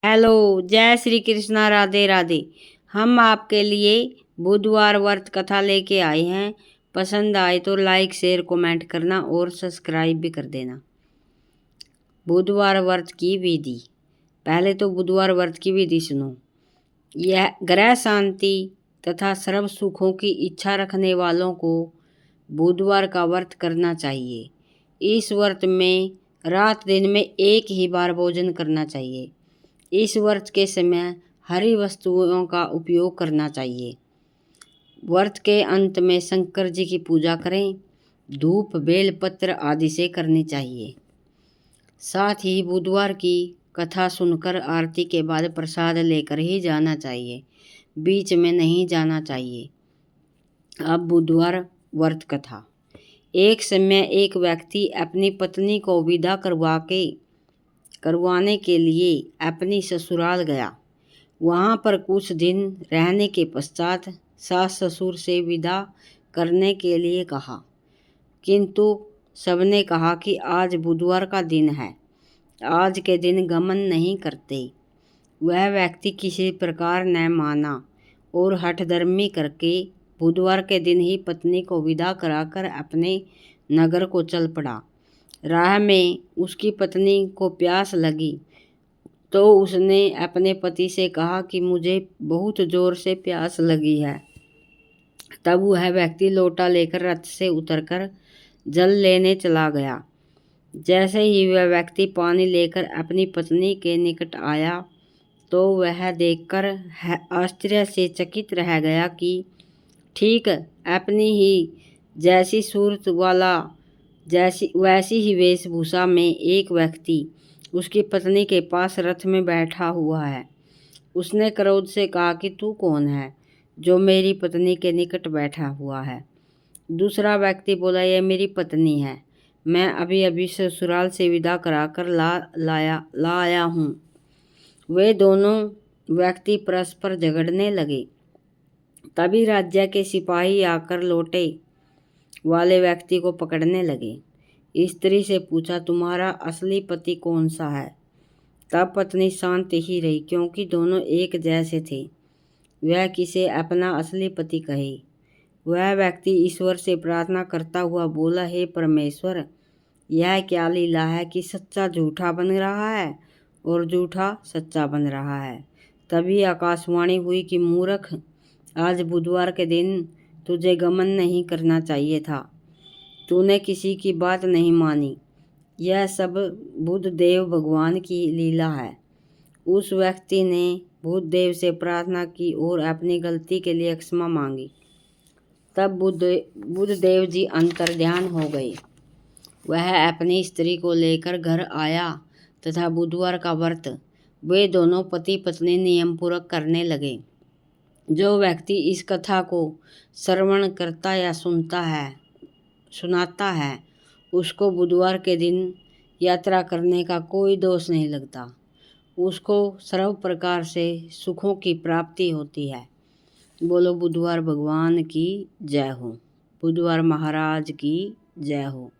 Hello, जय श्री कृष्णा, राधे राधे। हम आपके लिए बुधवार व्रत कथा लेके आए हैं। पसंद आए तो लाइक शेयर कमेंट करना और सब्सक्राइब भी कर देना। बुधवार व्रत की विधि। पहले तो बुधवार व्रत की विधि सुनो। यह ग्रह शांति तथा सर्व सुखों की इच्छा रखने वालों को बुधवार का व्रत करना चाहिए। इस व्रत में रात दिन में एक ही बार भोजन करना चाहिए। इस व्रत के समय हरी वस्तुओं का उपयोग करना चाहिए। व्रत के अंत में शंकर जी की पूजा करें। धूप बेल पत्र आदि से करनी चाहिए। साथ ही बुधवार की कथा सुनकर आरती के बाद प्रसाद लेकर ही जाना चाहिए, बीच में नहीं जाना चाहिए। अब बुधवार व्रत कथा। एक समय एक व्यक्ति अपनी पत्नी को विदा करवाने के लिए अपनी ससुराल गया। वहाँ पर कुछ दिन रहने के पश्चात सास ससुर से विदा करने के लिए कहा, किंतु सबने कहा कि आज बुधवार का दिन है, आज के दिन गमन नहीं करते। वह व्यक्ति किसी प्रकार न माना और हठधर्मी करके बुधवार के दिन ही पत्नी को विदा कराकर अपने नगर को चल पड़ा। राह में उसकी पत्नी को प्यास लगी तो उसने अपने पति से कहा कि मुझे बहुत जोर से प्यास लगी है। तब वह व्यक्ति लोटा लेकर रथ से उतरकर जल लेने चला गया। जैसे ही वह व्यक्ति पानी लेकर अपनी पत्नी के निकट आया तो वह देखकर आश्चर्य से चकित रह गया कि ठीक अपनी ही जैसी सूरत वाला वैसी ही वेशभूषा में एक व्यक्ति उसकी पत्नी के पास रथ में बैठा हुआ है। उसने क्रोध से कहा कि तू कौन है जो मेरी पत्नी के निकट बैठा हुआ है। दूसरा व्यक्ति बोला, यह मेरी पत्नी है, मैं अभी अभी ससुराल से विदा कराकर ला आया हूँ। वे दोनों व्यक्ति परस्पर झगड़ने लगे। तभी राज्य के सिपाही आकर लोटे वाले व्यक्ति को पकड़ने लगे। स्त्री से पूछा, तुम्हारा असली पति कौन सा है? तब पत्नी शांत ही रही, क्योंकि दोनों एक जैसे थे। वह किसे अपना असली पति कहे। वह व्यक्ति ईश्वर से प्रार्थना करता हुआ बोला, हे परमेश्वर, यह क्या लीला है कि सच्चा झूठा बन रहा है और झूठा सच्चा बन रहा है। तभी आकाशवाणी हुई कि मूर्ख, आज बुधवार के दिन तुझे गमन नहीं करना चाहिए था, तूने किसी की बात नहीं मानी। यह सब बुधदेव भगवान की लीला है। उस व्यक्ति ने बुधदेव से प्रार्थना की और अपनी गलती के लिए क्षमा मांगी। तब बुधदेव जी अंतर्ध्यान हो गए। वह अपनी स्त्री को लेकर घर आया तथा बुधवार का व्रत वे दोनों पति पत्नी नियमपूर्वक करने लगे। जो व्यक्ति इस कथा को श्रवण करता या सुनाता है उसको बुधवार के दिन यात्रा करने का कोई दोष नहीं लगता। उसको सर्व प्रकार से सुखों की प्राप्ति होती है। बोलो बुधवार भगवान की जय हो। बुधवार महाराज की जय हो।